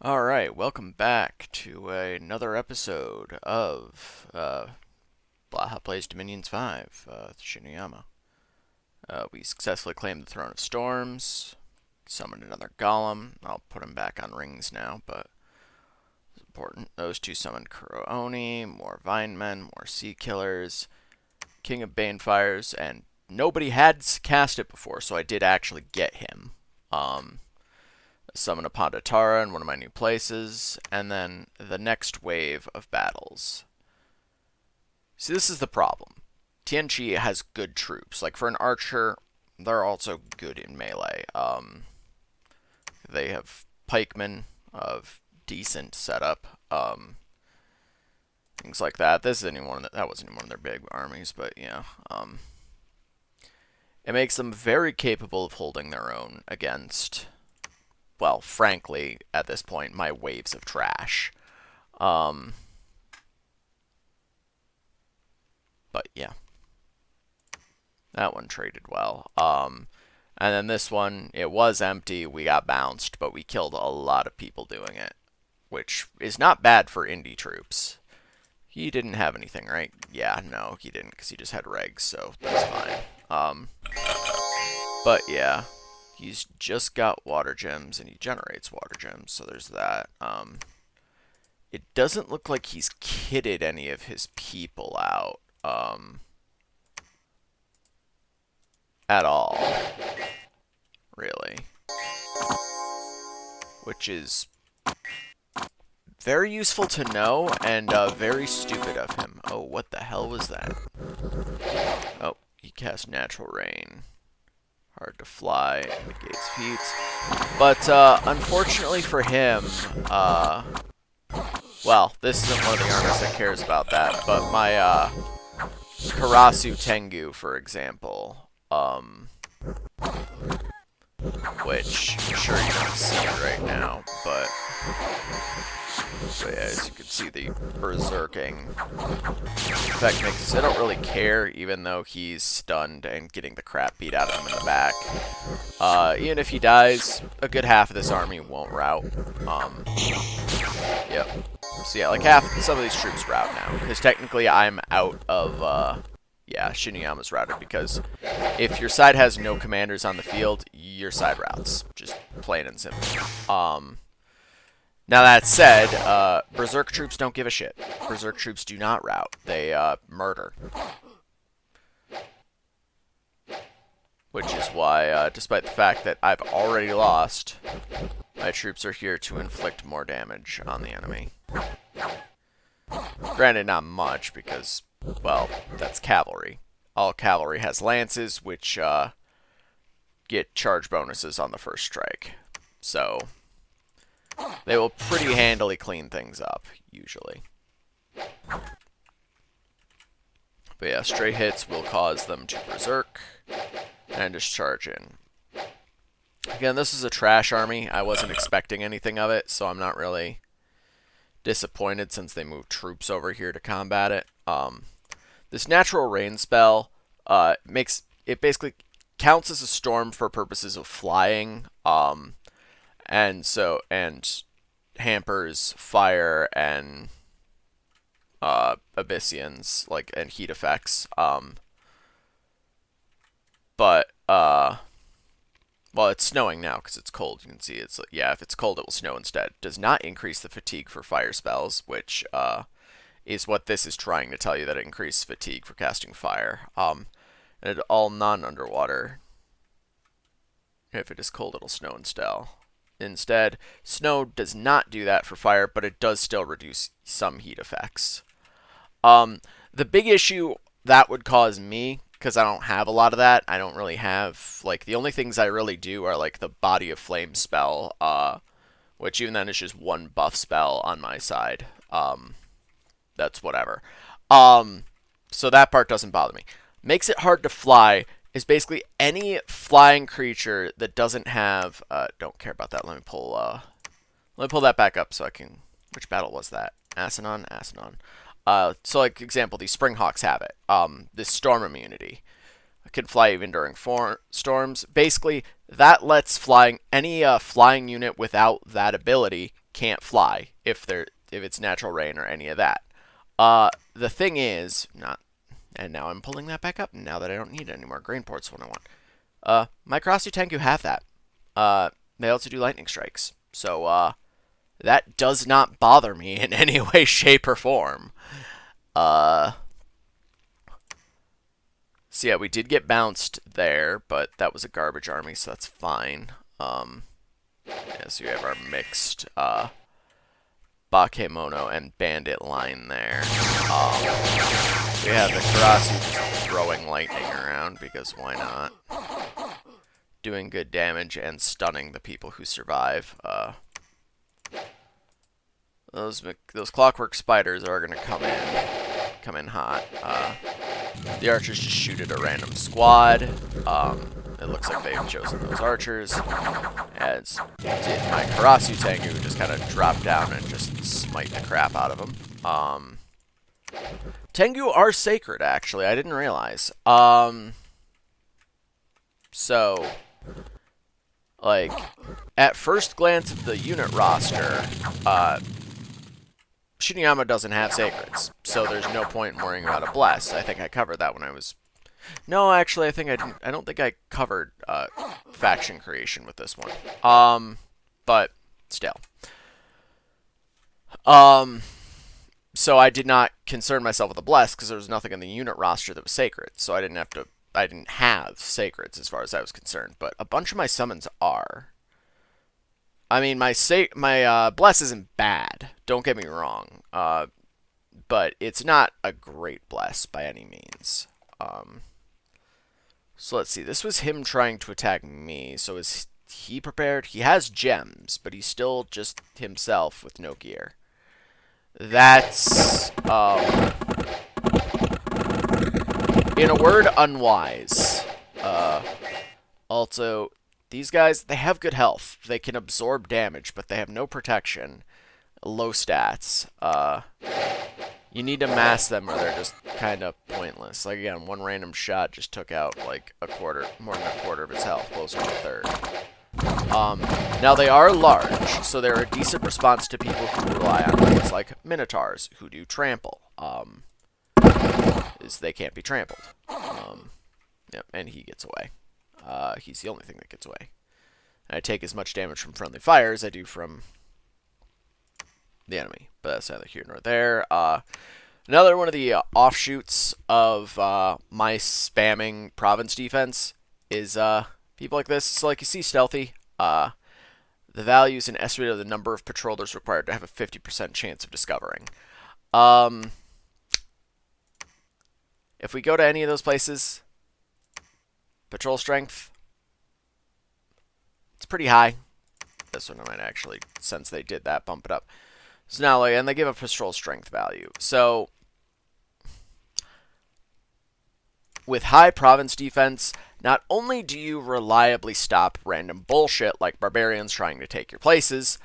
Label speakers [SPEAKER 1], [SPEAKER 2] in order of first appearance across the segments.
[SPEAKER 1] Alright, welcome back to another episode of Blaha Plays Dominions 5, Shinuyama. We successfully claimed the Throne of Storms, summoned another Golem. I'll put him back on rings now, but it's important. Those two summoned Kurooni, more Vinemen, more Sea Killers, King of Banefires, and nobody had cast it before, so I did actually get him. Summon a Pandatara in one of my new places, and then the next wave of battles. See, this is the problem. Tianchi has good troops. Like, for an archer, they're also good in melee. They have pikemen of decent setup. Things like that. This isn't one that wasn't even one of their big armies, but yeah. It makes them very capable of holding their own against, well, frankly, at this point, my waves of trash. But yeah. That one traded well. And then this one, it was empty. We got bounced, but we killed a lot of people doing it, which is not bad for indie troops. He didn't have anything, right? Yeah, no, he didn't, because he just had regs, so that's fine. But yeah. He's just got water gems, and he generates water gems, so there's that. It doesn't look like he's kitted any of his people out, at all, really. Which is very useful to know, and very stupid of him. Oh, what the hell was that? Oh, he cast Natural Rain. Hard to fly, negates feet. But, unfortunately for him, well, this isn't one of the armies that cares about that, but my, Karasu Tengu, for example, which, I'm sure you don't see it right now, but yeah, as you can see, the berserking effect makes it. I don't really care, even though he's stunned and getting the crap beat out of him in the back. Even if he dies, a good half of this army won't rout. Yep. So yeah, like some of these troops rout now, because technically I'm out of, yeah, Shinuyama's routed, because if your side has no commanders on the field, your side routes. Just plain and simple. Now that said, Berserk troops don't give a shit. Berserk troops do not rout. They, murder. Which is why, despite the fact that I've already lost, my troops are here to inflict more damage on the enemy. Granted, not much, because, well, that's cavalry. All cavalry has lances, which, get charge bonuses on the first strike. So they will pretty handily clean things up, usually. But yeah, stray hits will cause them to berserk and just charge in. Again, this is a trash army. I wasn't expecting anything of it, so I'm not really disappointed since they moved troops over here to combat it. This Natural Rain spell makes it basically counts as a storm for purposes of flying. And hampers fire and Abyssians, like, and heat effects. But well, it's snowing now because it's cold. You can see it's, yeah, if it's cold, it will snow instead. Does not increase the fatigue for fire spells, which is what this is trying to tell you, that it increases fatigue for casting fire. And all non-underwater, if it is cold, it'll snow instead. Snow does not do that for fire, but it does still reduce some heat effects. The big issue that would cause me, because I don't have a lot of that, I don't really have, like, the only things I really do are, like, the Body of Flame spell, which even then is just one buff spell on my side. That's whatever. So that part doesn't bother me. Makes it hard to fly is basically any flying creature that doesn't have, don't care about that. Let me pull that back up so I can, which battle was that? Asanon? So, like, example, these Springhawks have it. This storm immunity. It can fly even during storms. Basically, that lets any flying unit without that ability can't fly if it's natural rain or any of that. The thing is, not, and now I'm pulling that back up now that I don't need any more grain ports when I want. My Karasu Tengu have that. They also do lightning strikes, so that does not bother me in any way, shape, or form. So yeah, we did get bounced there, but that was a garbage army, so that's fine. Yeah, so you have our mixed Bakemono and Bandit line there. We have the Karasu throwing lightning around, because why not? Doing good damage and stunning the people who survive. Those clockwork spiders are going to come in hot. The archers just shoot at a random squad. It looks like they've chosen those archers. As did my Karasu Tengu, who just kind of dropped down and just smite the crap out of them. Tengu are sacred, actually. I didn't realize. So, like, at first glance at the unit roster, Shinuyama doesn't have sacreds, so there's no point in worrying about a bless. I think I covered that when I was... No, actually, I think I didn't. I don't think I covered faction creation with this one. But still. So I did not concern myself with a bless because there was nothing in the unit roster that was sacred, so I didn't have sacreds as far as I was concerned. But a bunch of my summons are. I mean, my bless isn't bad. Don't get me wrong. But it's not a great bless by any means. So let's see. This was him trying to attack me. So is he prepared? He has gems, but he's still just himself with no gear. That's, in a word, unwise. Also, these guys, they have good health. They can absorb damage, but they have no protection. Low stats. You need to mass them or they're just kind of pointless. Like, again, one random shot just took out, like, more than a quarter of his health, closer to a third. Now, they are large, so they're a decent response to people who rely on things like Minotaurs, who do trample. They can't be trampled. Yep, and he gets away. He's the only thing that gets away. And I take as much damage from friendly fire as I do from the enemy, but that's neither here nor there. Another one of the offshoots of my spamming province defense is people like this. So like you see stealthy, the value is an estimate of the number of patrollers required to have a 50% chance of discovering. If we go to any of those places, patrol strength, it's pretty high. This one I might actually, since they did that, bump it up. So now, like, and they give a patrol strength value. So, with high province defense, not only do you reliably stop random bullshit like barbarians trying to take your places,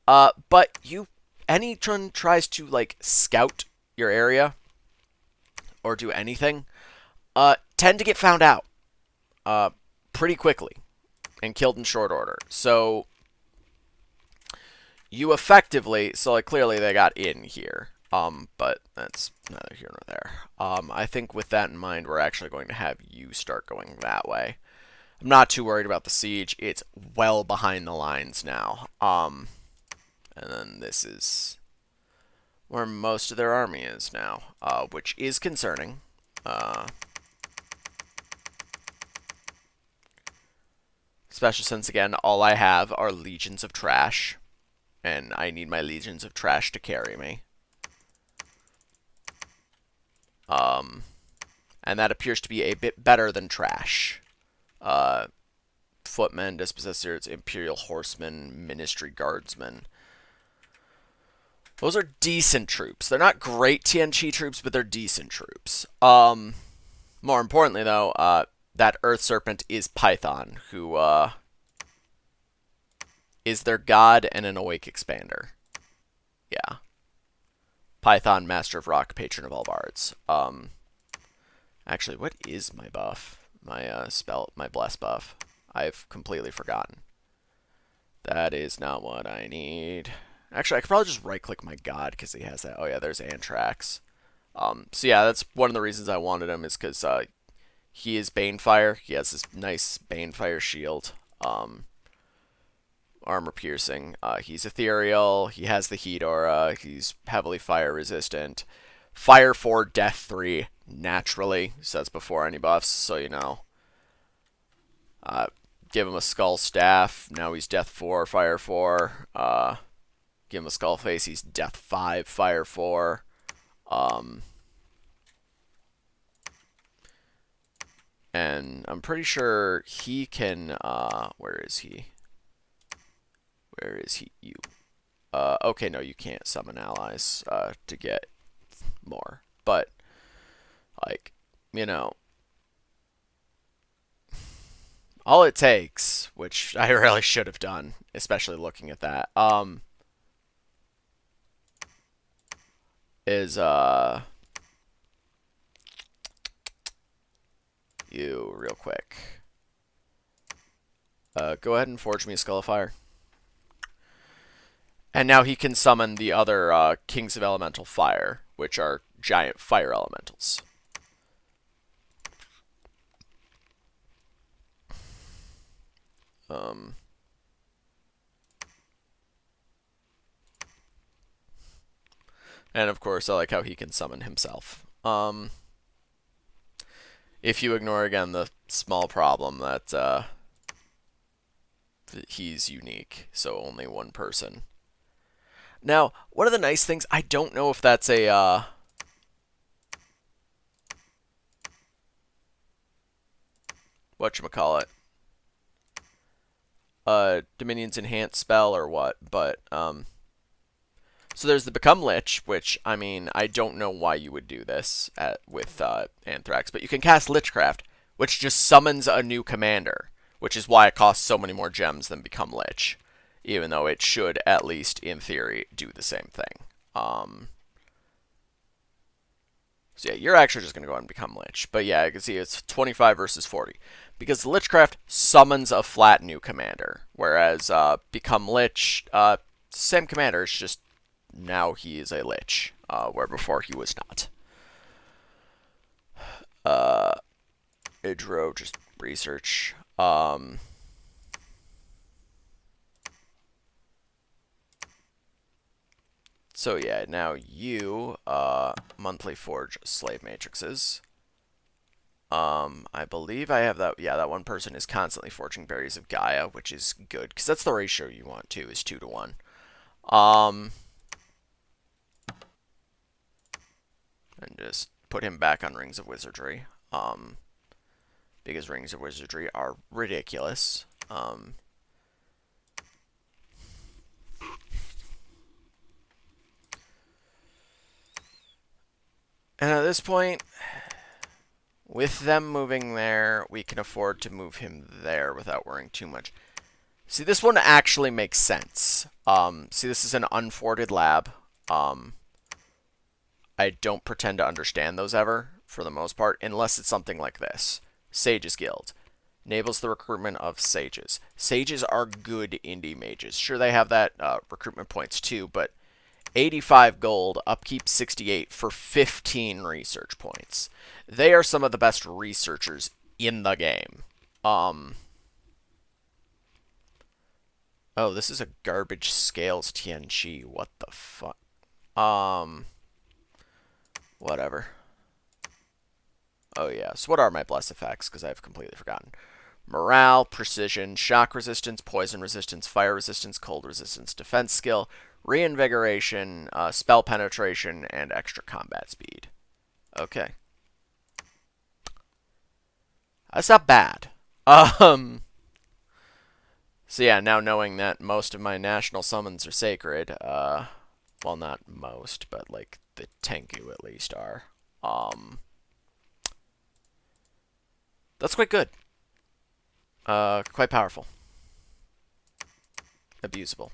[SPEAKER 1] but anyone tries to, like, scout your area or do anything, tend to get found out pretty quickly and killed in short order. So you effectively, so like clearly they got in here, but that's neither here nor there. I think with that in mind, we're actually going to have you start going that way. I'm not too worried about the siege. It's well behind the lines now. And then this is where most of their army is now, which is concerning. Especially since, again, all I have are legions of trash. And I need my legions of trash to carry me. And that appears to be a bit better than trash. Footmen, dispossessors, Imperial Horsemen, Ministry Guardsmen. Those are decent troops. They're not great Tianqi troops, but they're decent troops. More importantly, though, that Earth Serpent is Python, who is their god and an Awake Expander. Yeah. Python, Master of Rock, Patron of all Bards. Actually, what is my buff? My my bless buff. I've completely forgotten. That is not what I need. Actually, I could probably just right-click my god because he has that. Oh yeah, there's Anthrax. So yeah, that's one of the reasons I wanted him is because he is Banefire. He has this nice Banefire shield. Armor piercing. He's ethereal. He has the heat aura. He's heavily fire resistant. Fire 4, Death 3, naturally. So that's before any buffs, so you know. Give him a Skull Staff. Now he's Death 4, Fire 4. Give him a Skull Face. He's Death 5, Fire 4. And I'm pretty sure he can. Where is he? Where is he? You. Okay, no, you can't summon allies to get more. But, like, you know, all it takes, which I really should have done, especially looking at that, is, you real quick. Go ahead and forge me a Skull of Fire. And now he can summon the other Kings of Elemental Fire, which are giant fire elementals. And of course, I like how he can summon himself. If you ignore again the small problem that he's unique, so only one person. Now, one of the nice things, I don't know if that's a whatchamacallit, Dominion's Enhanced spell or what, but so there's the Become Lich, which, I mean, I don't know why you would do this with Anthrax, but you can cast Lichcraft, which just summons a new commander, which is why it costs so many more gems than Become Lich, even though it should, at least in theory, do the same thing. So yeah, you're actually just going to go ahead and Become Lich. But yeah, you can see it's 25 versus 40. Because Lichcraft summons a flat new commander, whereas Become Lich, same commander, it's just now he is a Lich, where before he was not. Idro, just research. So yeah, now you, monthly forge slave matrices. I believe I have that. Yeah, that one person is constantly forging berries of Gaia, which is good because that's the ratio you want too, is 2 to 1. And just put him back on Rings of Wizardry. Because Rings of Wizardry are ridiculous. And at this point, with them moving there, we can afford to move him there without worrying too much. See, this one actually makes sense. See, this is an unforted lab. I don't pretend to understand those ever, for the most part, unless it's something like this. Sages Guild. Enables the recruitment of sages. Sages are good indie mages. Sure, they have that recruitment points too, but 85 gold, upkeep 68 for 15 research points. They are some of the best researchers in the game. Oh, this is a garbage scales Tianchi. What the fuck? Whatever. Oh yeah, so what are my bless effects? Because I've completely forgotten. Morale, precision, shock resistance, poison resistance, fire resistance, cold resistance, defense skill, reinvigoration, spell penetration, and extra combat speed. Okay. That's not bad. So yeah, now knowing that most of my national summons are sacred, well, not most, but like the Tengu at least are, that's quite good. Quite powerful. Abusable,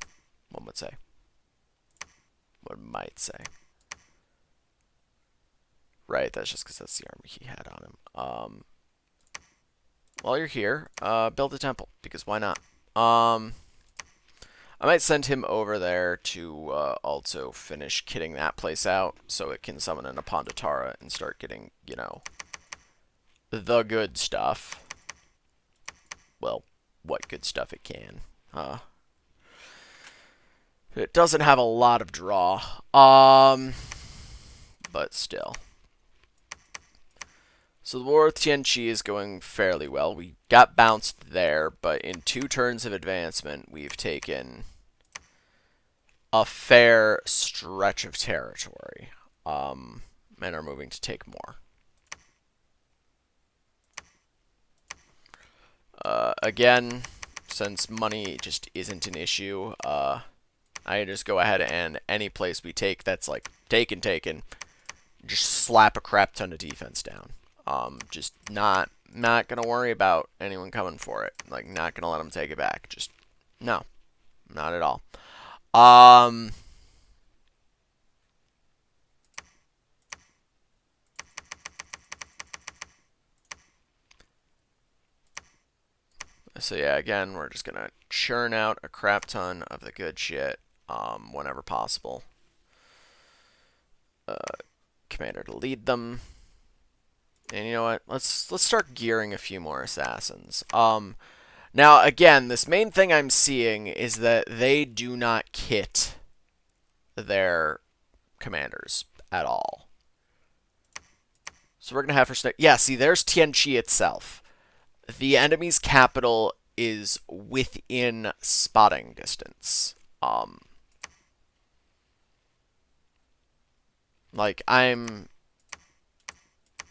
[SPEAKER 1] one would say. One might say. Right, that's just because that's the army he had on him. while you're here, build a temple, because why not? I might send him over there to also finish kitting that place out so it can summon in a Pandatara and start getting, you know, the good stuff. Well, what good stuff it can. It doesn't have a lot of draw. But still. So the war with Tianqi is going fairly well. We got bounced there, but in 2 turns of advancement, we've taken a fair stretch of territory, and are moving to take more. Again, since money just isn't an issue, I just go ahead and any place we take that's like taken, just slap a crap ton of defense down. Just not gonna worry about anyone coming for it. Like, not gonna let them take it back. Just no, not at all. So yeah, again, we're just gonna churn out a crap ton of the good shit, whenever possible. Commander to lead them. And you know what? Let's start gearing a few more assassins. Now again, this main thing I'm seeing is that they do not kit their commanders at all. So we're gonna have for yeah. See, there's Tianqi itself. The enemy's capital is within spotting distance. Like, I'm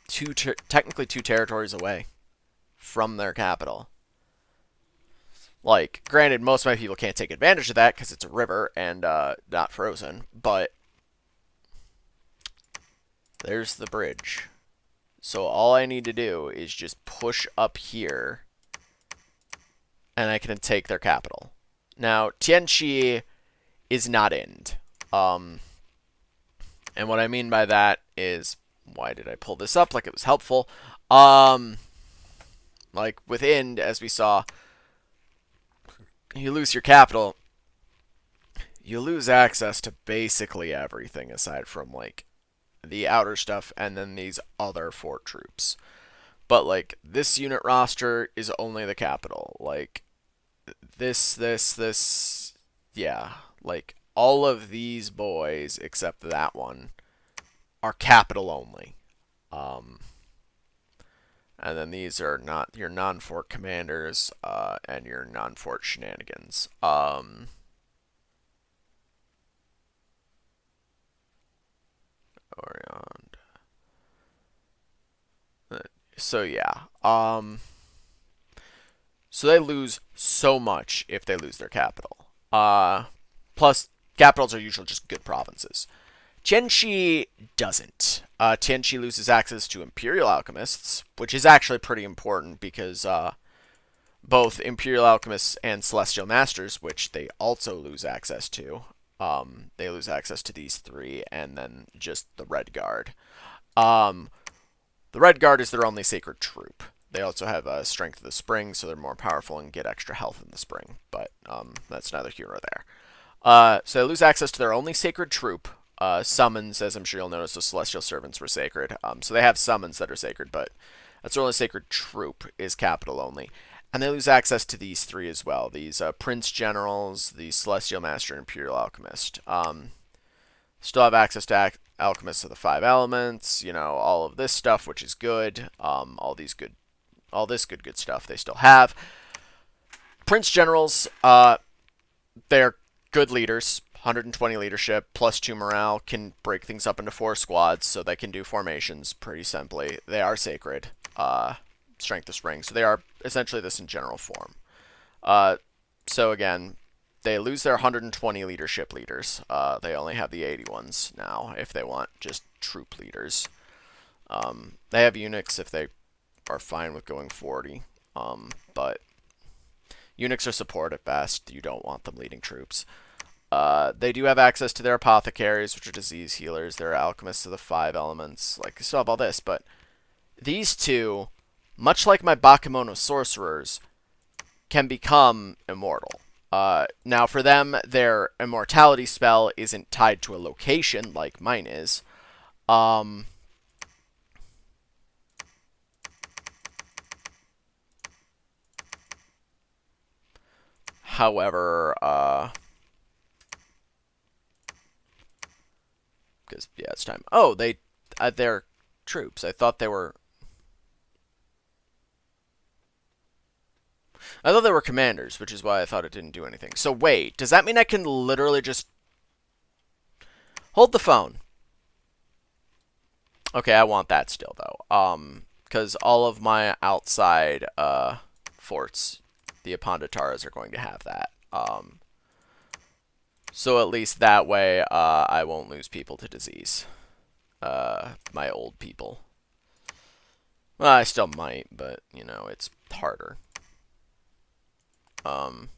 [SPEAKER 1] technically 2 territories away from their capital. Like, granted, most of my people can't take advantage of that because it's a river and not frozen, but there's the bridge. So all I need to do is just push up here, and I can take their capital. Now, Tianqi is not end. And what I mean by that is, why did I pull this up like it was helpful? Like, with end, as we saw, you lose your capital, you lose access to basically everything aside from, like, the outer stuff and then these other fort troops. But, like, this unit roster is only the capital. Like, this, yeah. Like, all of these boys, except that one, are capital only. And then these are not your non-fort commanders, and your non-fort shenanigans. So yeah. So they lose so much if they lose their capital. Plus, capitals are usually just good provinces. Tianqi doesn't. Tianqi loses access to Imperial Alchemists, which is actually pretty important because both Imperial Alchemists and Celestial Masters, which they also lose access to, they lose access to these 3, and then just the Red Guard. The Red Guard is their only sacred troop. They also have Strength of the Spring, so they're more powerful and get extra health in the spring, but that's neither here nor there. So they lose access to their only sacred troop. Summons, as I'm sure you'll notice, the Celestial Servants were sacred. So they have summons that are sacred, but that's their only sacred troop is capital only. And they lose access to these 3 as well. These Prince Generals, the Celestial Master, and Imperial Alchemist. Still have access to Alchemists of the 5 Elements, you know, all of this stuff, which is good. All this good stuff they still have. Prince Generals, they're good leaders. 120 leadership, plus 2 morale, can break things up into 4 squads, so they can do formations pretty simply. They are sacred. Strength of Spring, so they are essentially this in general form. So again, they lose their 120 leadership leaders. They only have the 80 ones now, if they want just troop leaders. They have eunuchs if they are fine with going 40, but eunuchs are support at best. You don't want them leading troops. They do have access to their apothecaries, which are disease healers. They're alchemists of the 5 elements. Like, they still have all this, but these 2 much like my Bakemono sorcerers, can become immortal. Now, for them, their immortality spell isn't tied to a location like mine is. Um, However, because yeah, it's time. Oh, they're troops. I thought they were. I thought they were commanders, which is why I thought it didn't do anything. So wait, does that mean I can literally just hold the phone? Okay, I want that still though. Because all of my outside forts, the Apondataras are going to have that. So at least that way, I won't lose people to disease. My old people. Well, I still might, but you know, it's harder. Um,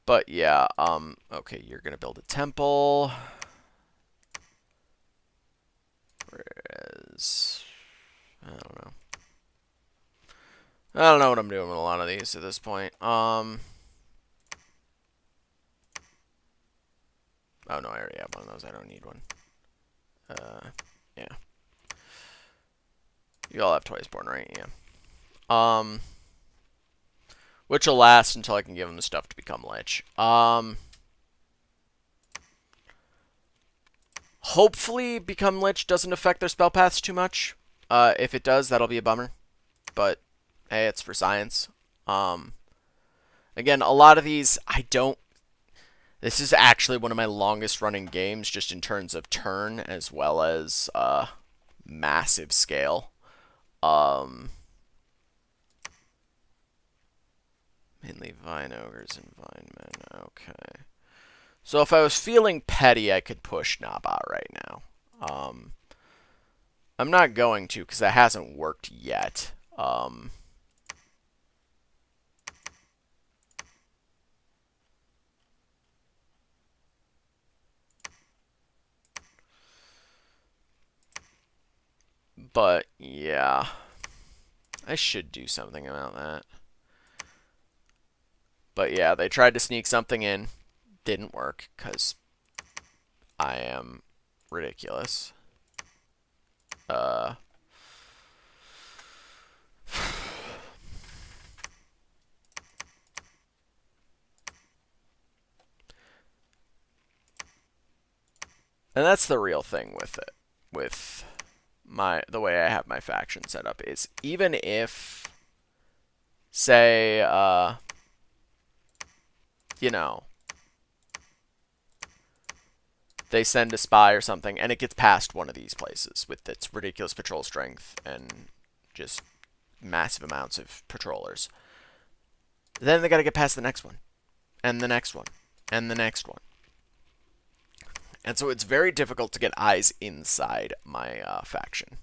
[SPEAKER 1] but yeah, okay, you're gonna build a temple. Whereas, I don't know. I don't know what I'm doing with a lot of these at this point. Oh no, I already have one of those. I don't need one. Yeah. You all have Twice Born, right? Yeah. Which will last until I can give them the stuff to become Lich. Hopefully Become Lich doesn't affect their spell paths too much. If it does, that'll be a bummer. But, hey, it's for science. Again, a lot of these, I don't... This is actually one of my longest running games, just in terms of turn, as well as, massive scale. Mainly Vine Ogres and Vine Men. Okay. So if I was feeling petty, I could push Naba right now. I'm not going to, because that hasn't worked yet. But, yeah. I should do something about that. But, yeah, they tried to sneak something in. Didn't work, because I am ridiculous. And that's the real thing with it. With the way I have my faction set up is even if, say, you know, they send a spy or something and it gets past one of these places with its ridiculous patrol strength and just massive amounts of patrollers, then they got to get past the next one and the next one and the next one. And so it's very difficult to get eyes inside my faction.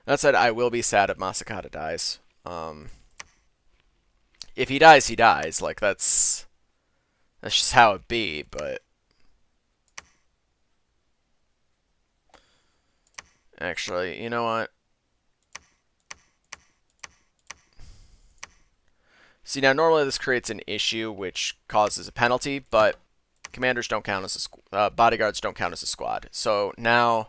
[SPEAKER 1] That said, I will be sad if Masakata dies. If he dies, he dies. Like, that's just how it be, but... Actually, you know what? See, now normally this creates an issue which causes a penalty, but commanders don't count as bodyguards don't count as a squad. So now,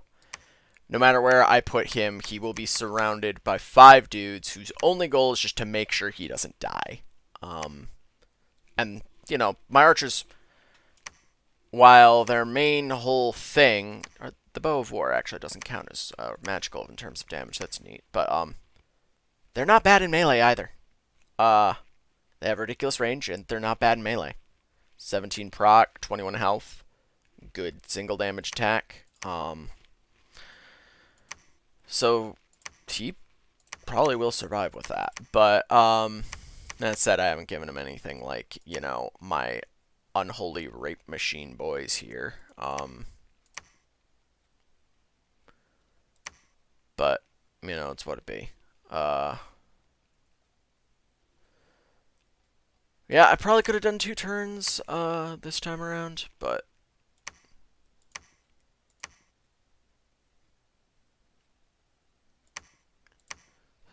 [SPEAKER 1] no matter where I put him, he will be surrounded by 5 dudes whose only goal is just to make sure he doesn't die. And, you know, my archers, while their main whole thing, or the Bow of War actually doesn't count as magical in terms of damage, that's neat, but they're not bad in melee either. They have ridiculous range, and they're not bad in melee. 17 proc, 21 health, good single damage attack. So he probably will survive with that. But that said, I haven't given him anything like, you know, my unholy rape machine boys here. But, you know, it's what it be. Uh, yeah, I probably could have done 2 turns this time around, but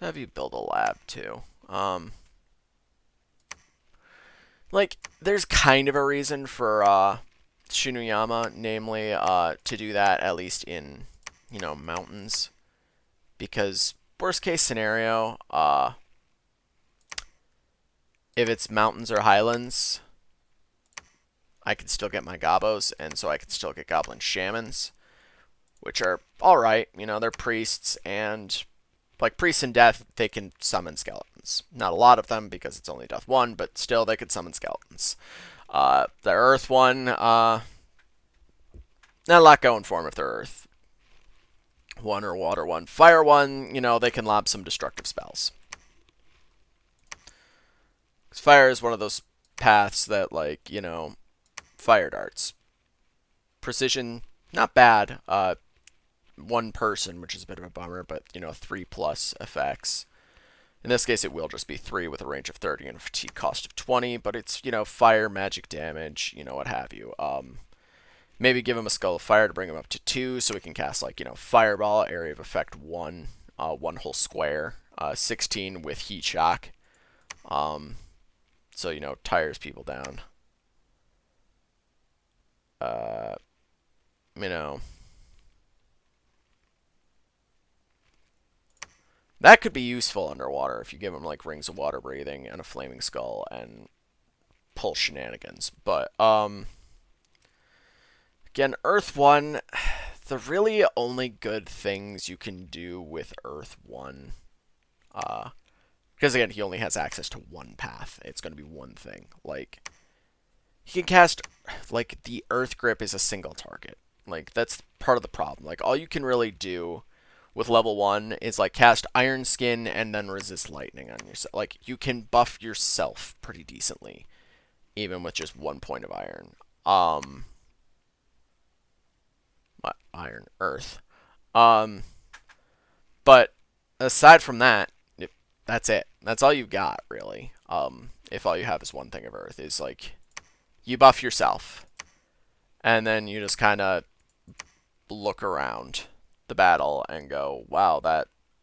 [SPEAKER 1] have you build a lab too. Like, there's kind of a reason for Shinuyama, namely to do that at least in, mountains, because worst case scenario, if it's mountains or highlands, I can still get my gobos, and so I can still get goblin shamans, which are alright. They're priests, and like priests in death, they can summon skeletons. Not a lot of them because it's only death 1, but still they can summon skeletons. The earth one, not a lot going for them if they're earth 1 or water 1. Fire 1, they can lob some destructive spells. Fire is one of those paths that, like, fire darts. Precision, not bad. 1 person, which is a bit of a bummer, but, 3+ effects. In this case, it will just be 3 with a range of 30 and a fatigue cost of 20, but it's, fire, magic damage, what have you. Maybe give him a Skull of Fire to bring him up to 2, so we can cast, like, Fireball, Area of Effect 1, 1 whole square, 16 with Heat Shock. So, tires people down. You know, that could be useful underwater if you give him, like, Rings of Water Breathing and a Flaming Skull and pull shenanigans. But, again, Earth 1, the really only good things you can do with Earth 1, because, again, he only has access to 1 path. It's going to be 1 thing. Like, he can cast, like, the Earth Grip is a single target. Like, that's part of the problem. Like, all you can really do with level 1 is, like, cast Iron Skin and then resist lightning on yourself. Like, you can buff yourself pretty decently, even with just 1 point of iron. Iron, Earth. But aside from that, that's it. That's all you've got, really. If all you have is 1 thing of Earth, is, like, you buff yourself, and then you just kind of look around the battle and go, wow,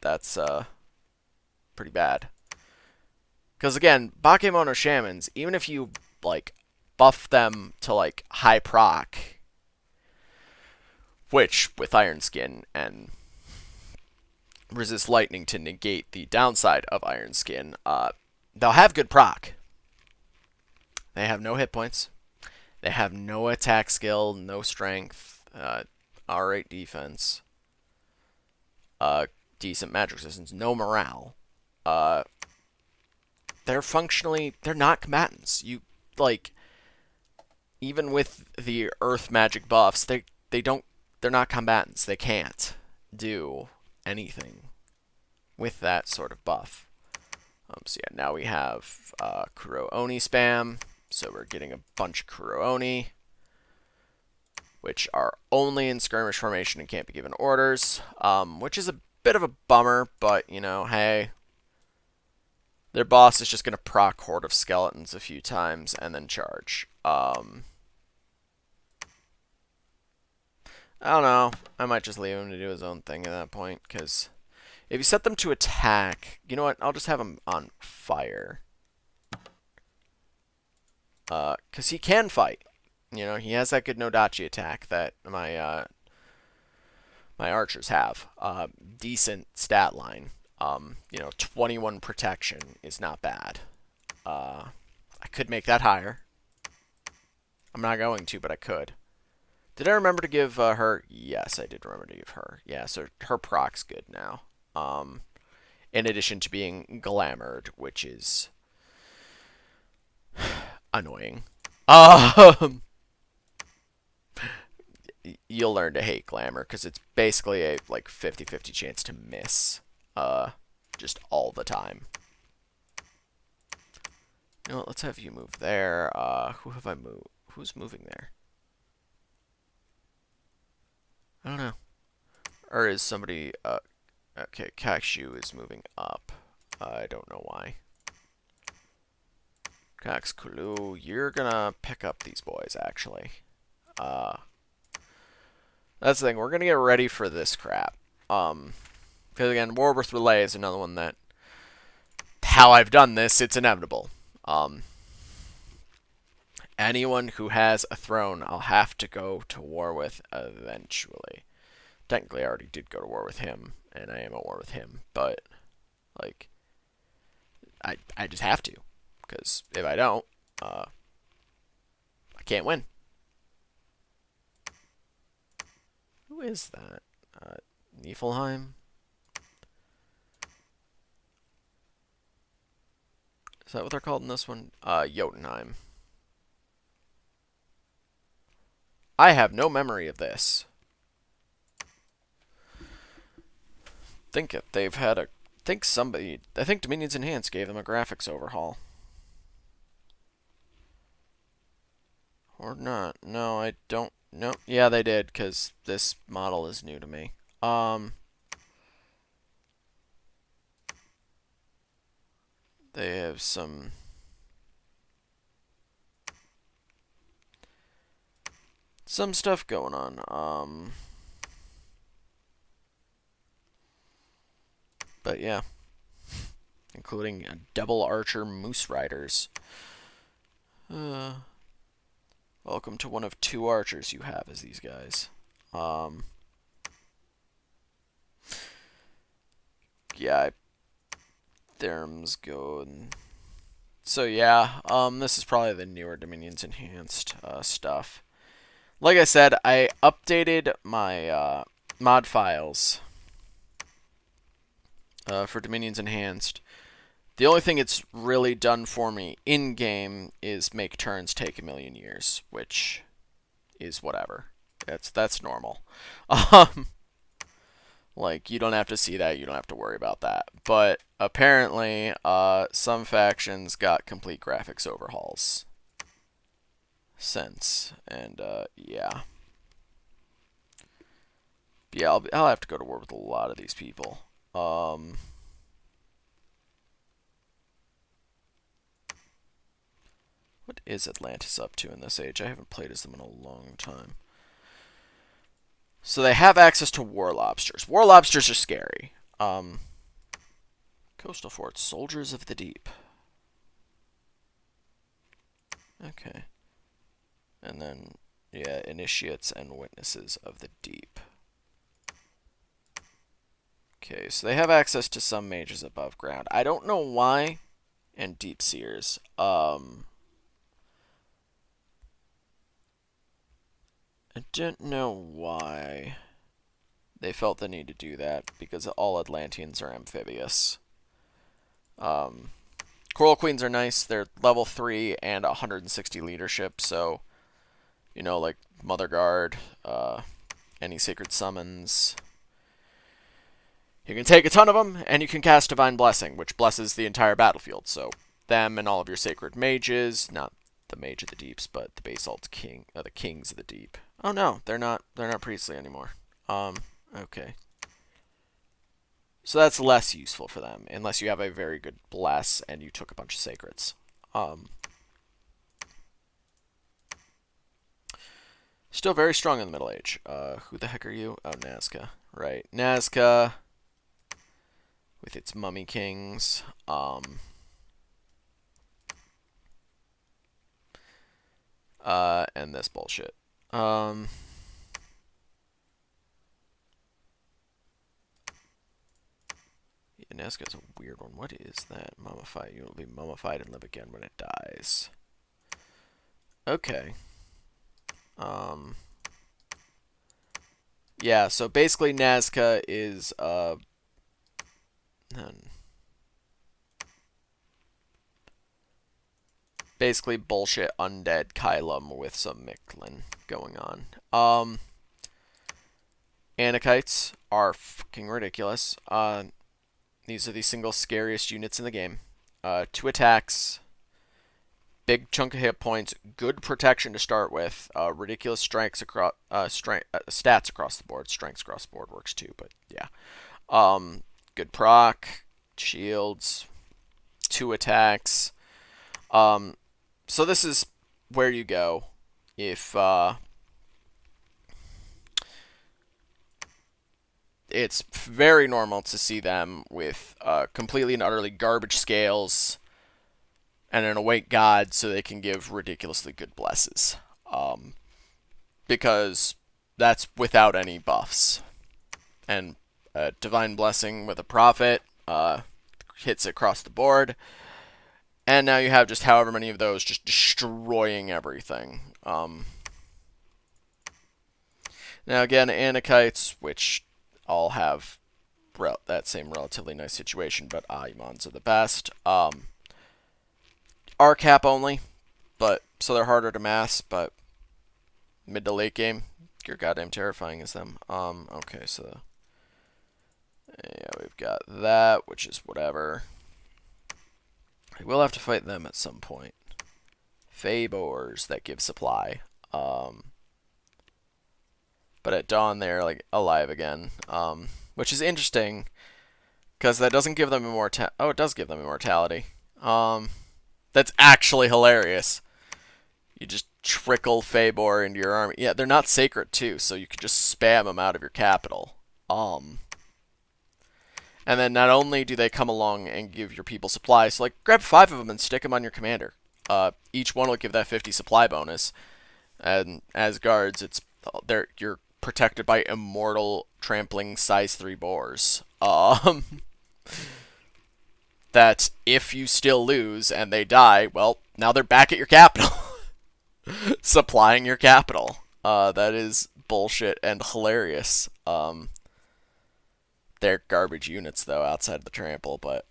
[SPEAKER 1] that's pretty bad. Because, again, Bakemono Shamans, even if you, like, buff them to, like, high proc, which, with Iron Skin and resist lightning to negate the downside of Iron Skin, they'll have good proc. They have no hit points. They have no attack skill, no strength, R8 defense, decent magic resistance, no morale. They're not combatants. You, like, even with the earth magic buffs, they're not combatants. They can't do anything with that sort of buff. So yeah, now we have Kuro Oni spam. So we're getting a bunch of Kuro Oni, which are only in skirmish formation and can't be given orders, which is a bit of a bummer, but, hey, their boss is just going to proc Horde of Skeletons a few times and then charge. I don't know. I might just leave him to do his own thing at that point, because if you set them to attack, you know what? I'll just have him on fire. Because he can fight. He has that good Nodachi attack that my archers have. Decent stat line. 21 protection is not bad. I could make that higher. I'm not going to, but I could. Did I remember to give her? Yes, I did remember to give her. Yeah, so her proc's good now. In addition to being glamoured, which is annoying. You'll learn to hate glamour because it's basically a like 50-50 chance to miss, just all the time. You know what, let's have you move there. Who have I moved? Who's moving there? I don't know. Or is somebody Okay, Kakshu is moving up. I don't know why. Kaxkulu, you're gonna pick up these boys, actually. That's the thing. We're gonna get ready for this crap. Because again, War with Relay is another one that, how I've done this, it's inevitable. Anyone who has a throne, I'll have to go to war with eventually. Technically, I already did go to war with him, and I am at war with him, but, like, I just have to. Because if I don't, I can't win. Who is that? Niflheim? Is that what they're called in this one? Jotunheim. I have no memory of this. Think it. They've had a... I think Dominions Enhanced gave them a graphics overhaul. Or not. No, I don't... Nope. Yeah, they did, because this model is new to me. They have some... stuff going on. But yeah. Including double archer moose riders. Welcome to one of 2 archers you have as these guys. Yeah, Therm's good. So yeah, this is probably the newer Dominions Enhanced stuff. Like I said, I updated my mod files for Dominions Enhanced. The only thing it's really done for me in-game is make turns take 1,000,000 years, which is whatever. That's normal. Like, you don't have to see that, you don't have to worry about that. But apparently, some factions got complete graphics overhauls since, and yeah. Yeah, I'll have to go to war with a lot of these people. What is Atlantis up to in this age? I haven't played as them in a long time. So they have access to war lobsters. War lobsters are scary. Coastal forts, soldiers of the deep. Okay. And then, yeah, initiates and witnesses of the deep. Okay, so they have access to some mages above ground. I don't know why. And deep seers. I don't know why they felt the need to do that, because all Atlanteans are amphibious. Coral Queens are nice. They're level 3 and 160 leadership, so, you know, like Mother Guard, any sacred summons. You can take a ton of them, and you can cast Divine Blessing, which blesses the entire battlefield. So, them and all of your sacred mages, not the Mage of the Deeps, but the Basalt King, the Kings of the Deep. Oh no, they're not priestly anymore. Okay. So that's less useful for them, unless you have a very good bless and you took a bunch of sacreds. Still very strong in the Middle Age. Who the heck are you? Oh, Nazca. Right. Nazca, with its mummy kings. And this bullshit. Yeah, Nazca's a weird one. What is that? Mummify. You will be mummified and live again when it dies. Okay. Yeah, so basically Nazca is, basically bullshit undead Kylum with some Mictlin going on. Anakites are fucking ridiculous. These are the single scariest units in the game. 2 attacks, big chunk of hit points, good protection to start with, ridiculous strengths across stats across the board. Strengths across the board works too, but yeah. Good proc, shields, 2 attacks. So this is where you go if it's very normal to see them with completely and utterly garbage scales and an awake god so they can give ridiculously good blesses. Because that's without any buffs. And Divine Blessing with a Prophet hits across the board. And now you have just however many of those just destroying everything. Now again, Anakites, which all have that same relatively nice situation, but Imans are the best. Are cap only, but so they're harder to mass, but mid to late game, you're goddamn terrifying as them. Okay, so yeah, we've got that, which is whatever. We will have to fight them at some point. Fabors that give supply. But at dawn they're like alive again, which is interesting because that doesn't give them immortality. Oh, it does give them immortality. That's actually hilarious. You just trickle Fabor into your army. Yeah, they're not sacred too, so you could just spam them out of your capital. And then not only do they come along and give your people supplies, so like grab 5 of them and stick them on your commander. Each one will give that 50 supply bonus. And as guards, you're protected by immortal trampling size 3 boars. That if you still lose and they die, well, now they're back at your capital. Supplying your capital. That is bullshit and hilarious. They're garbage units, though, outside the trample, but,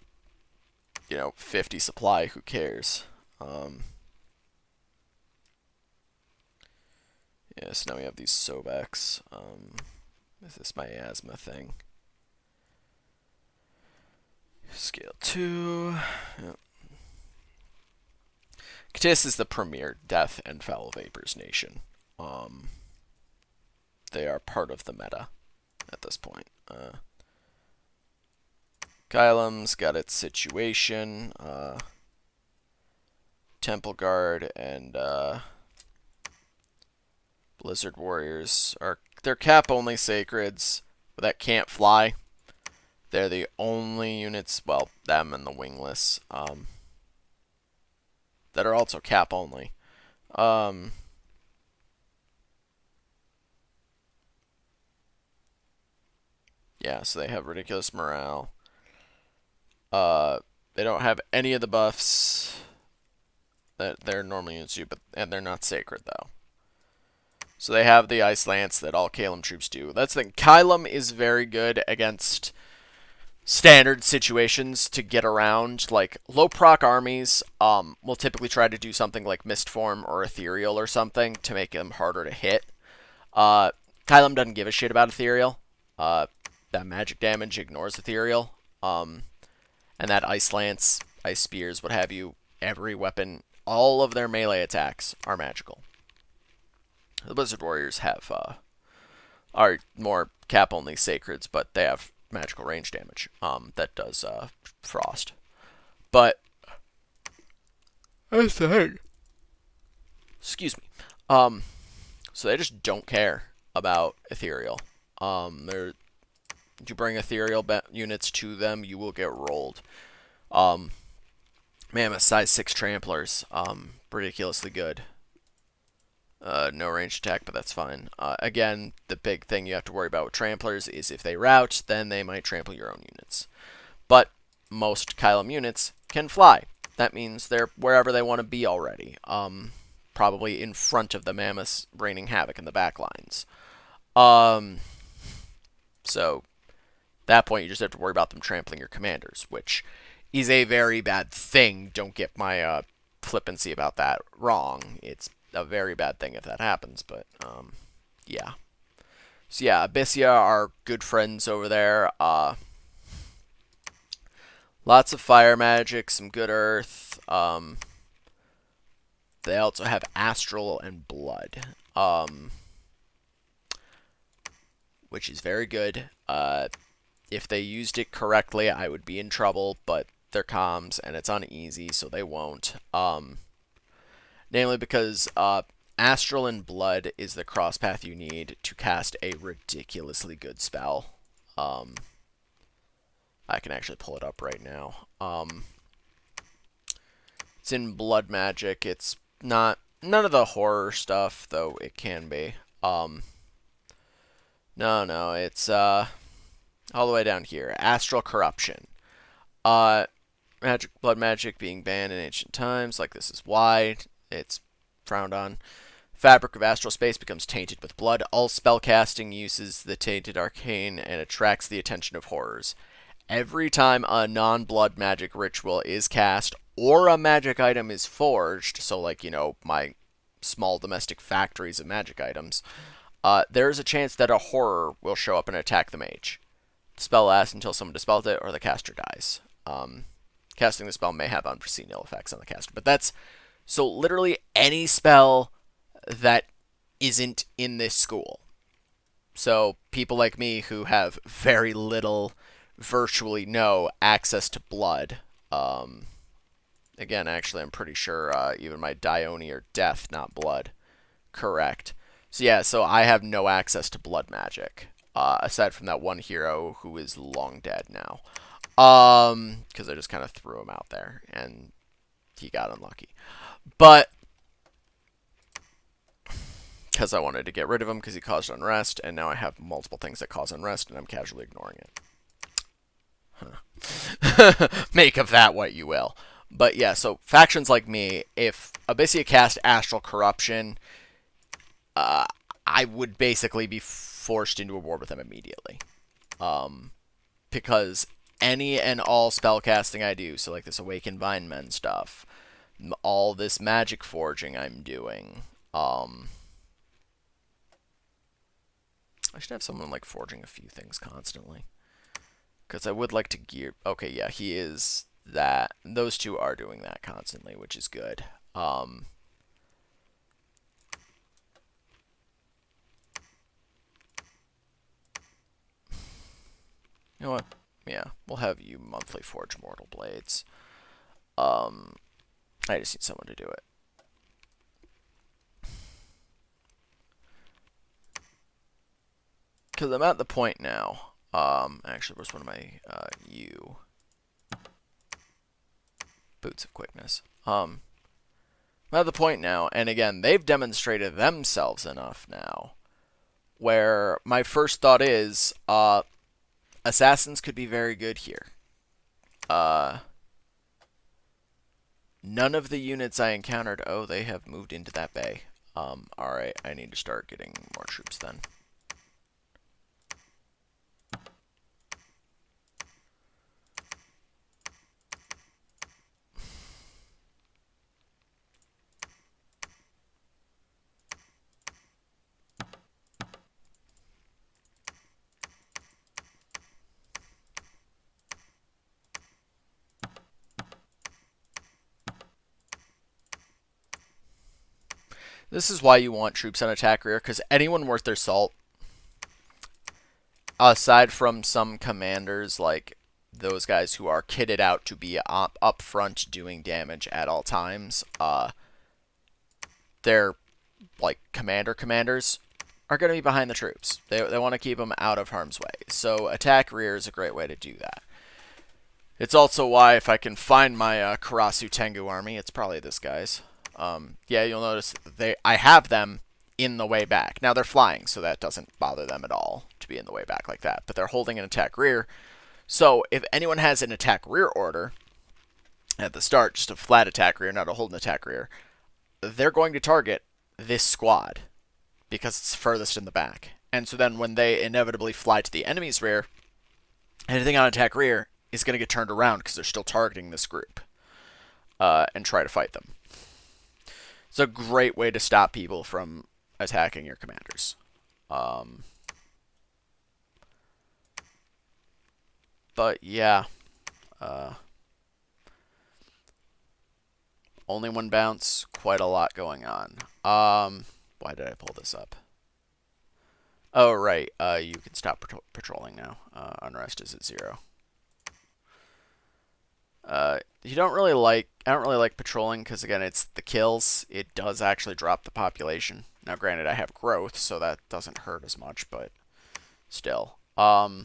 [SPEAKER 1] 50 supply, who cares? Yeah, so now we have these Sobeks. Is this miasma thing? Scale 2. Yep. Ktis is the premier Death and Foul Vapors nation. They are part of the meta at this point. Kylem's got its situation. Temple Guard and Blizzard Warriors they're cap only sacreds that can't fly. They're the only units, well, them and the wingless, that are also cap only. Yeah, so they have ridiculous morale. They don't have any of the buffs that their normal units do, and they're not sacred, though. So they have the Ice Lance that all Kalem troops do. That's the thing. Kylem is very good against standard situations to get around. Like, low proc armies will typically try to do something like Mistform or Ethereal or something to make them harder to hit. Kylem doesn't give a shit about Ethereal. That magic damage ignores Ethereal. And that Ice Lance, Ice Spears, what have you, every weapon, all of their melee attacks are magical. The Blizzard Warriors are more cap-only sacreds, but they have magical range damage that does frost. But that's the thing. Excuse me. So they just don't care about Ethereal. You bring Ethereal units to them, you will get rolled. Mammoth size 6 tramplers, ridiculously good. No ranged attack, but that's fine. Again, the big thing you have to worry about with tramplers is if they rout, then they might trample your own units. But most Kylem units can fly. That means they're wherever they want to be already. Probably in front of the mammoths raining havoc in the back lines. So, at that point, you just have to worry about them trampling your commanders, which is a very bad thing. Don't get my flippancy about that wrong. It's a very bad thing if that happens, but yeah. So yeah, Abyssia are good friends over there. Lots of fire magic, some good earth. They also have astral and blood, which is very good. If they used it correctly, I would be in trouble, but they're comms and it's uneasy, so they won't. Namely because Astral and Blood is the cross path you need to cast a ridiculously good spell. I can actually pull it up right now. It's in Blood Magic. It's not none of the horror stuff, though it can be. No, it's all the way down here. Astral Corruption. Blood magic being banned in ancient times, like this is why it's frowned on. Fabric of astral space becomes tainted with blood. All spellcasting uses the tainted arcane and attracts the attention of horrors. Every time a non-blood magic ritual is cast or a magic item is forged, so like, my small domestic factories of magic items, there's a chance that a horror will show up and attack the mage. The spell lasts until someone dispels it or the caster dies. Casting the spell may have unforeseen ill effects on the caster, but that's so literally any spell that isn't in this school. So people like me who have very little, virtually no access to blood. Again, actually, I'm pretty sure even my Dione or Death, not blood. Correct. So yeah, so I have no access to blood magic. Aside from that one hero who is long dead now. Because I just kind of threw him out there, and he got unlucky. But because I wanted to get rid of him because he caused unrest, and now I have multiple things that cause unrest, and I'm casually ignoring it. Huh. Make of that what you will. But yeah, so factions like me, if Abyssia cast Astral Corruption, I would basically be forced into a war with them immediately. Because any and all spellcasting I do, so like this Awakened Vine Men stuff, all this magic forging I'm doing, I should have someone like forging a few things constantly. Because I would like to gear... Okay, yeah, he is that. Those two are doing that constantly, which is good. You know what? Yeah, we'll have you monthly forge Mortal Blades. I just need someone to do it. Because I'm at the point now. Actually, where's one of my Boots of Quickness. I'm at the point now, and again, they've demonstrated themselves enough now, where my first thought is, assassins could be very good here. None of the units I encountered, oh, they have moved into that bay. Alright, I need to start getting more troops then. This is why you want troops on attack rear, because anyone worth their salt, aside from some commanders like those guys who are kitted out to be up front doing damage at all times, they're like commanders are going to be behind the troops. They want to keep them out of harm's way. So attack rear is a great way to do that. It's also why if I can find my Karasu Tengu army, it's probably this guy's. Yeah, you'll notice I have them in the way back. Now they're flying, so that doesn't bother them at all to be in the way back like that. But they're holding an attack rear. So if anyone has an attack rear order at the start, just a flat attack rear, not a hold an attack rear, they're going to target this squad because it's furthest in the back. And so then when they inevitably fly to the enemy's rear, anything on attack rear is going to get turned around because they're still targeting this group and try to fight them. It's a great way to stop people from attacking your commanders. But yeah. Only one bounce, quite a lot going on. Why did I pull this up? Oh, right. You can stop patrolling now. Unrest is at 0. You don't really like. I don't really like patrolling because again, it's the kills. It does actually drop the population. Now, granted, I have growth, so that doesn't hurt as much, but still. I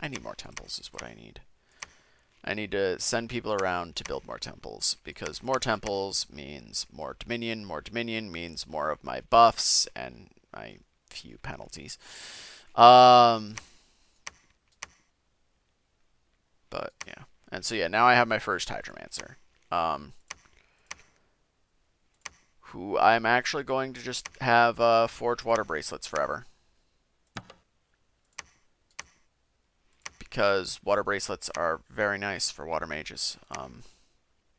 [SPEAKER 1] need more temples. Is what I need. I need to send people around to build more temples because more temples means more dominion. More dominion means more of my buffs and my few penalties. But yeah. And so yeah, now I have my first Hydromancer. Who I'm actually going to just have forge water bracelets forever. Because water bracelets are very nice for water mages. I'm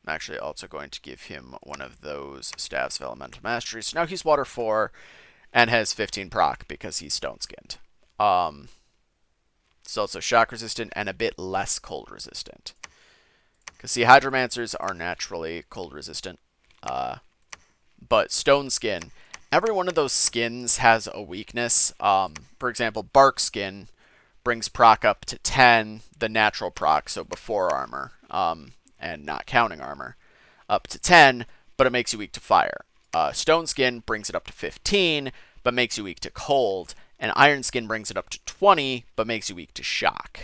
[SPEAKER 1] actually also going to give him one of those Staves of Elemental Mastery. So now he's water 4 and has 15 proc because he's stone skinned. It's also shock resistant and a bit less cold resistant. Because see, Hydromancers are naturally cold resistant. But stone skin, every one of those skins has a weakness. For example, bark skin brings proc up to 10, the natural proc, so before armor, and not counting armor, up to 10, but it makes you weak to fire. Stone skin brings it up to 15, but makes you weak to cold, and iron skin brings it up to 20, but makes you weak to shock.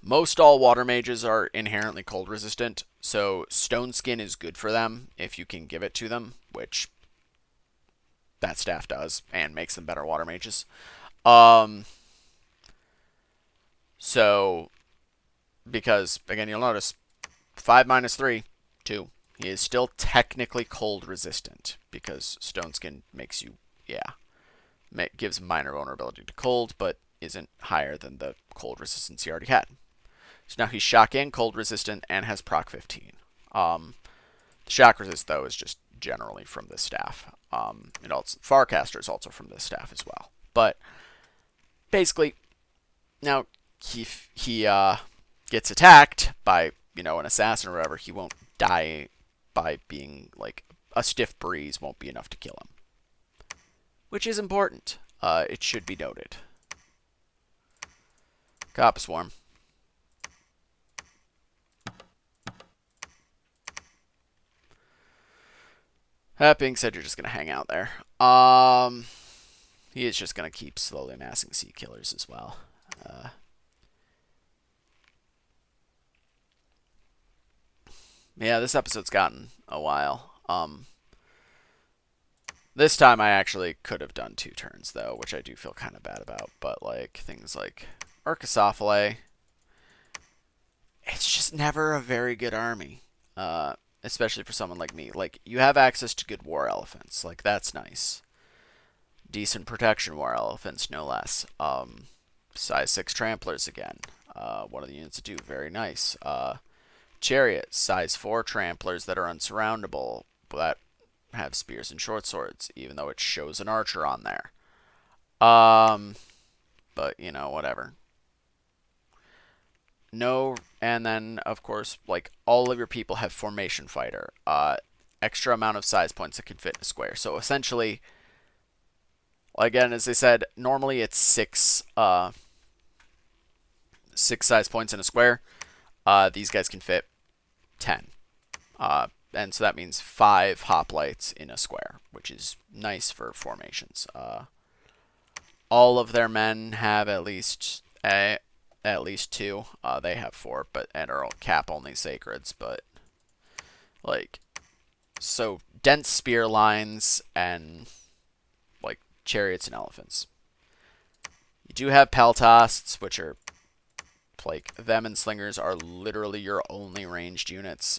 [SPEAKER 1] Most all water mages are inherently cold resistant, so stone skin is good for them if you can give it to them, which that staff does, and makes them better water mages. So, because, again, you'll notice, 5 minus 3, 2. He is still technically cold resistant, because stone skin makes you, gives minor vulnerability to cold, but isn't higher than the cold resistance he already had. So now he's shock and cold resistant and has proc 15. The shock resist, though, is just generally from this staff. And also, Farcaster is also from this staff as well. But basically, now he gets attacked by, an assassin or whatever, he won't die by being like a stiff breeze won't be enough to kill him. Which is important. It should be noted. Copper Swarm. That being said, you're just going to hang out there. He is just going to keep slowly amassing sea killers as well. Yeah, this episode's gotten a while. This time I actually could have done 2 turns, though, which I do feel kind of bad about. But, like, things like Urkasophile, it's just never a very good army. Especially for someone like me. Like, you have access to good war elephants. Like, that's nice. Decent protection war elephants, no less. Size 6 tramplers again. One of the units to do, very nice. Chariot, size 4 tramplers that are unsurroundable, that have spears and short swords, even though it shows an archer on there. But, whatever. No, and then, of course, like, all of your people have formation fighter. Extra amount of size points that can fit in a square. So, essentially, again, as I said, normally it's 6 size points in a square. These guys can fit 10. And so that means 5 hoplites in a square, which is nice for formations. All of their men have at least 2. They have 4, and are cap only sacreds, but like, so dense spear lines and like chariots and elephants. You do have peltasts, which are like, them and slingers are literally your only ranged units.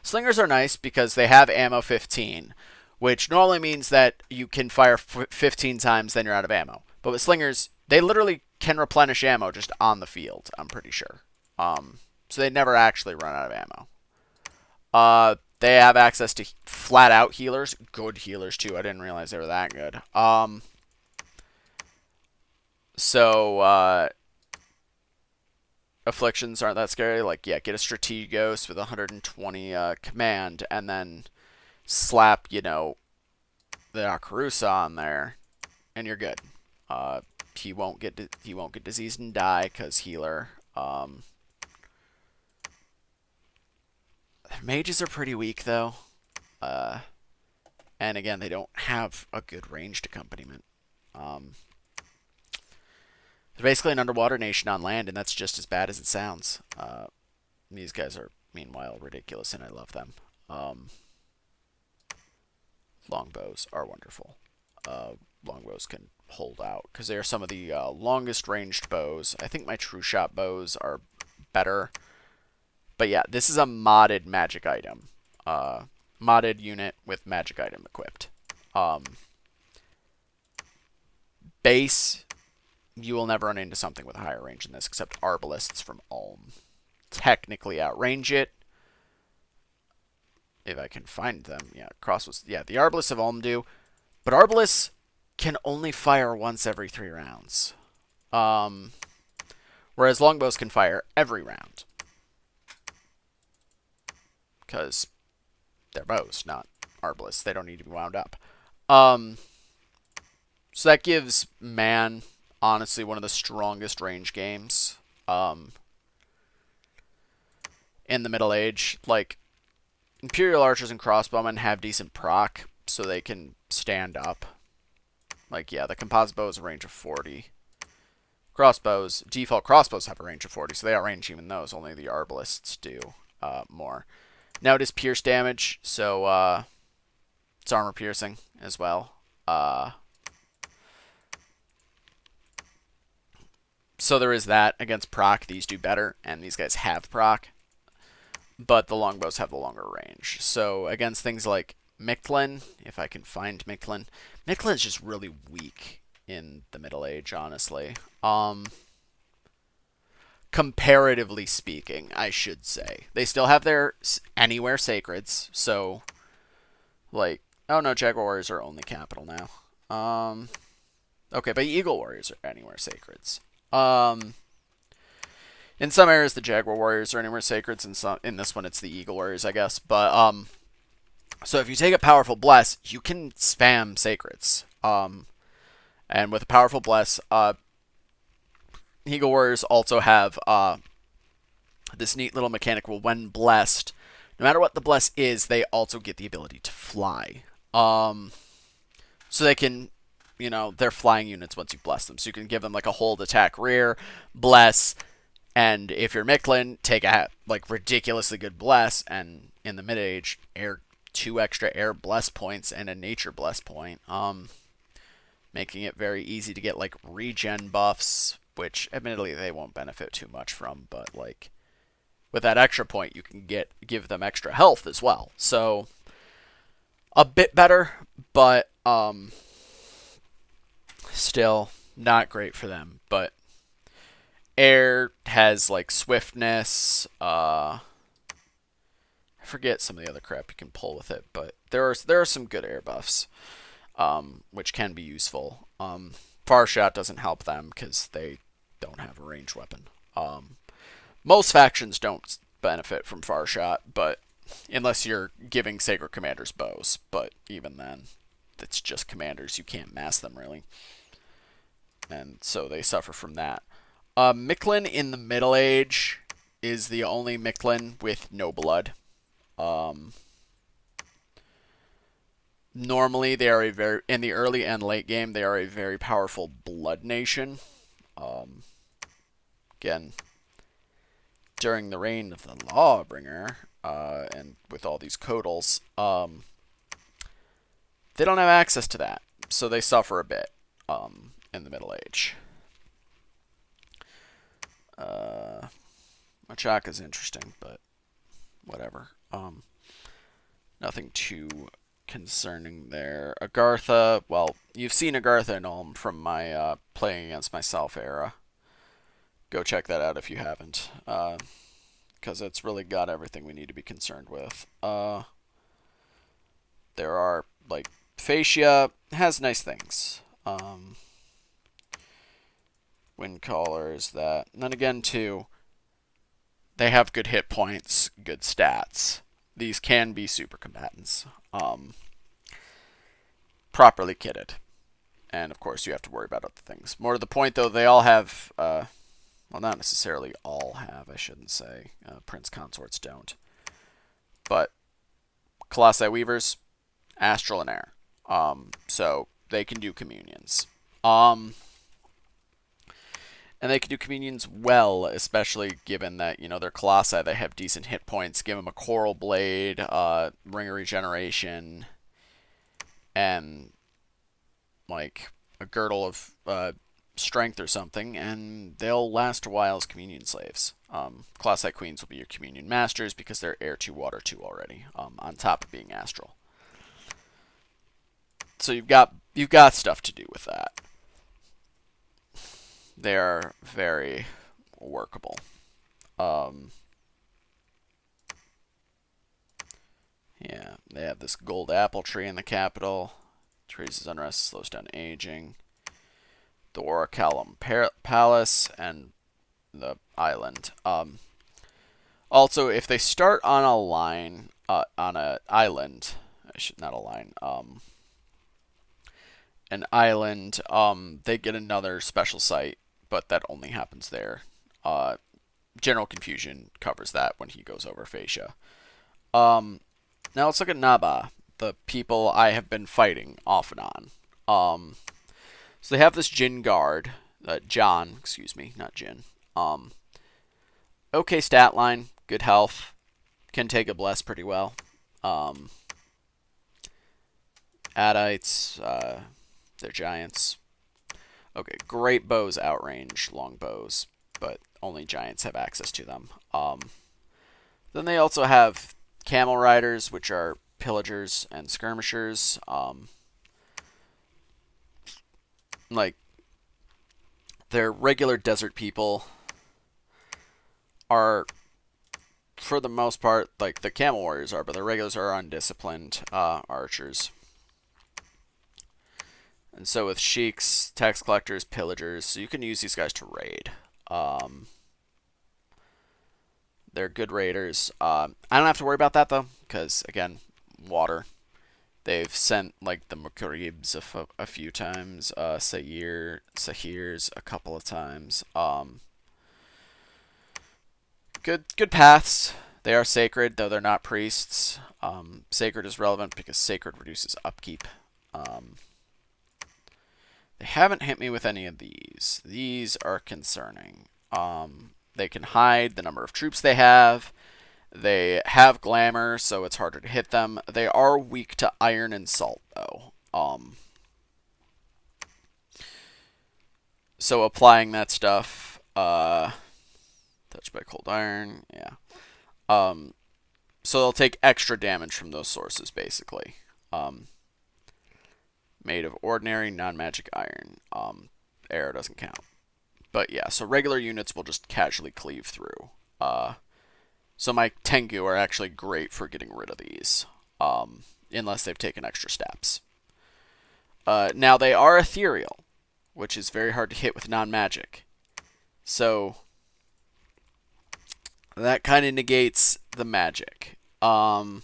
[SPEAKER 1] Slingers are nice because they have ammo 15, which normally means that you can fire 15 times, then you're out of ammo. But with slingers, they literally can replenish ammo just on the field, I'm pretty sure. So they never actually run out of ammo. They have access to flat out healers. Good healers, too. I didn't realize they were that good. Afflictions aren't that scary. Like, yeah, get a Strategos with 120 command, and then slap, the Akarusa on there, and you're good. He won't get diseased and die because healer. Mages are pretty weak though, and again they don't have a good ranged accompaniment. They're basically an underwater nation on land, and that's just as bad as it sounds. These guys are meanwhile ridiculous, and I love them. Longbows are wonderful. Longbows can hold out because they are some of the longest ranged bows. I think my true shot bows are better. But yeah, this is a modded magic item. Modded unit with magic item equipped. Base, you will never run into something with a higher range than this, except Arbalists from Ulm. Technically outrange it. If I can find them. Yeah, crossbows. Yeah, the Arbalists of Ulm do. But Arbalists can only fire once every 3 rounds. Whereas longbows can fire every round. Because they're bows, not Arbalists. They don't need to be wound up. So that gives Man, honestly, one of the strongest range games in the Middle Age. Like, Imperial Archers and Crossbowmen have decent proc, so they can stand up. Like, yeah, the composite bow has a range of 40. Crossbows, default crossbows have a range of 40, so they outrange even those. Only the Arbalists do more. Now it is pierce damage, so it's armor piercing as well. So there is that. Against proc, these do better, and these guys have proc. But the longbows have the longer range. So against things like Mictlan, if I can find Mictlan. Mictlan is just really weak in the Middle Age, honestly. Comparatively speaking, I should say. They still have their anywhere sacreds, so like, oh no, Jaguar Warriors are only capital now. Okay, but Eagle Warriors are anywhere sacreds. In some areas, the Jaguar Warriors are anywhere sacreds. In this one, it's the Eagle Warriors, I guess. But so if you take a powerful bless, you can spam sacreds. And with a powerful bless, Eagle Warriors also have this neat little mechanic where when blessed, no matter what the bless is, they also get the ability to fly. So they can, you know, they're flying units once you bless them. So you can give them like a hold, attack, rear, bless, and if you're Mictlan, take a like ridiculously good bless, and in the mid-age, 2 extra air bless points and a nature bless point. Making it very easy to get like regen buffs, which admittedly they won't benefit too much from, but like with that extra point you can give them extra health as well. So a bit better, but still not great for them. But air has like swiftness, I forget some of the other crap you can pull with it, but there are some good air buffs. Which can be useful. Far shot doesn't help them because they don't have a ranged weapon. Most factions don't benefit from far shot, but unless you're giving Sacred Commanders bows. But even then, it's just commanders. You can't mass them really, and so they suffer from that. Mictlan in the Middle Age is the only Mictlan with no blood. Normally, they are in the early and late game, they are a very powerful blood nation. Again, during the reign of the Lawbringer, and with all these codals, they don't have access to that, so they suffer a bit in the Middle Age. Machaka is interesting, but whatever. Nothing too concerning there. Agartha, well, you've seen Agartha and Ulm from my playing against myself era. Go check that out if you haven't, because it's really got everything we need to be concerned with. There are, like, Fascia has nice things. Wind Callers, that. And then again, too, they have good hit points, good stats. These can be super combatants. properly kitted. And of course, you have to worry about other things. More to the point, though, they all have, well, not necessarily all have, I shouldn't say. Prince consorts don't. But Colossi Weavers, Astral and Air. So they can do communions. And they can do communions well, especially given that, they're Colossi, they have decent hit points. Give them a Coral Blade, Ring of Regeneration, and, like, a Girdle of Strength or something, and they'll last a while as Communion Slaves. Colossi Queens will be your Communion Masters because they're Air 2, Water 2 already, on top of being Astral. So you've got stuff to do with that. They are very workable. Yeah, they have this gold apple tree in the capital. Increases unrest, slows down aging. The Orichalcum Palace and the island. Also, if they start on a line, on an island, not a line, an island, they get another special site, but that only happens there. General Confusion covers that when he goes over Fascia. Now let's look at Naba, the people I have been fighting off and on. So they have this Jin guard, John, excuse me, not Jin. Okay stat line, good health, can take a bless pretty well. Adites, they're giants. Okay, great bows outrange long bows, but only giants have access to them. Then they also have camel riders, which are pillagers and skirmishers. Like, their regular desert people are, for the most part, like the camel warriors are, but the regulars are undisciplined archers. And so with sheiks, tax collectors, pillagers, so you can use these guys to raid. They're good raiders. I don't have to worry about that, though, because, again, water. They've sent, like, the Makaribs a few times. Sahirs a couple of times. Good paths. They are sacred, though they're not priests. Sacred is relevant because sacred reduces upkeep. They haven't hit me with any of these. These are concerning. They can hide the number of troops they have. They have glamour, so it's harder to hit them. They are weak to iron and salt, though. So applying that stuff, touched by cold iron, yeah. So they'll take extra damage from those sources, basically. Made of ordinary, non-magic iron. Arrow doesn't count. But yeah, so regular units will just casually cleave through. So my Tengu are actually great for getting rid of these, unless they've taken extra steps. Now, they are ethereal, which is very hard to hit with non-magic. So that kind of negates the magic. Now,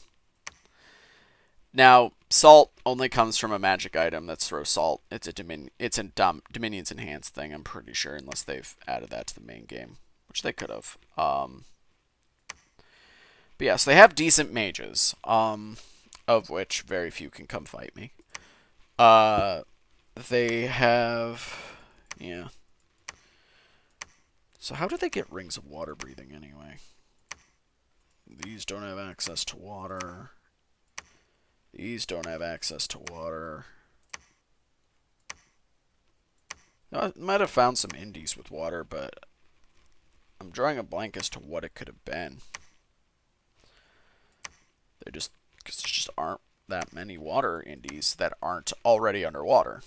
[SPEAKER 1] salt only comes from a magic item that's throw salt. It's a Dominion's Enhanced thing, I'm pretty sure, unless they've added that to the main game, which they could have. But yeah, so they have decent mages, of which very few can come fight me. They have, yeah. So how do they get Rings of Water Breathing anyway? These don't have access to water. These don't have access to water. I might have found some indies with water, but I'm drawing a blank as to what it could have been. Because there just aren't that many water indies that aren't already underwater.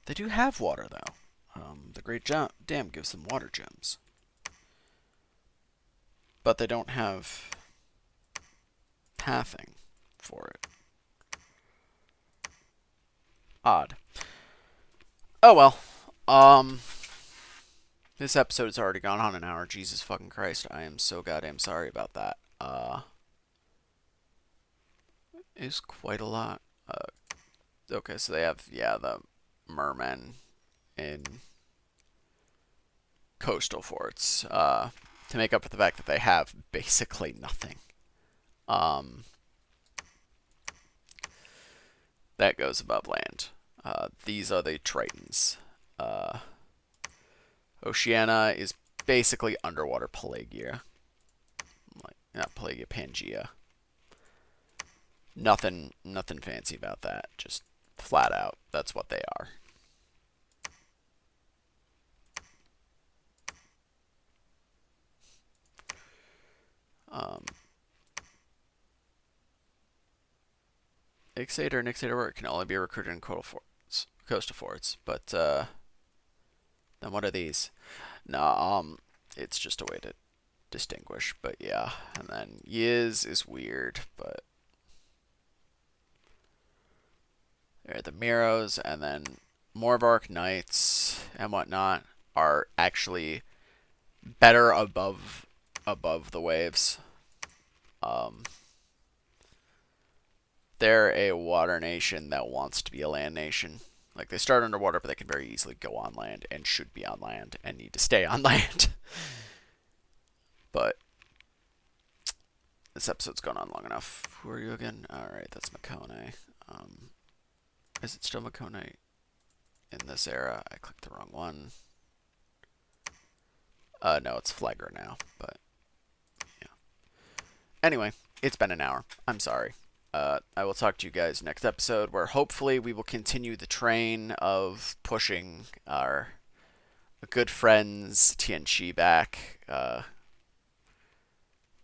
[SPEAKER 1] They do have water, though. The Great Dam gives them water gems. But they don't have pathing for it. Odd. Oh well. This episode has already gone on an hour. Jesus fucking Christ. I am so goddamn sorry about that. is quite a lot. Okay, so they have, yeah, the mermen in coastal forts to make up for the fact that they have basically nothing. Um, that goes above land. These are the Tritons. Uh, Oceania is basically underwater Pelagia. Like, not Pelagia, Pangea. Nothing fancy about that. Just flat out, that's what they are. Um, Ixator work can only be recruited in coastal forts, but then what are these? Nah, it's just a way to distinguish, but yeah. And then Yiz is weird, but there are the Miros, and then Morbark Knights and whatnot are actually better above the waves. Um, they're a water nation that wants to be a land nation. Like they start underwater, but they can very easily go on land and should be on land and need to stay on land. But this episode's gone on long enough. Who are you again? Alright, that's Makone. Is it still Makone in this era? I clicked the wrong one. No, it's Flagger now, but yeah. Anyway, it's been an hour. I'm sorry. I will talk to you guys next episode, where hopefully we will continue the train of pushing our good friends Tianqi back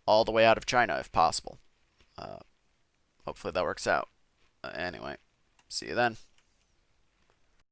[SPEAKER 1] all the way out of China if possible. Uh, hopefully that works out. Anyway, see you then.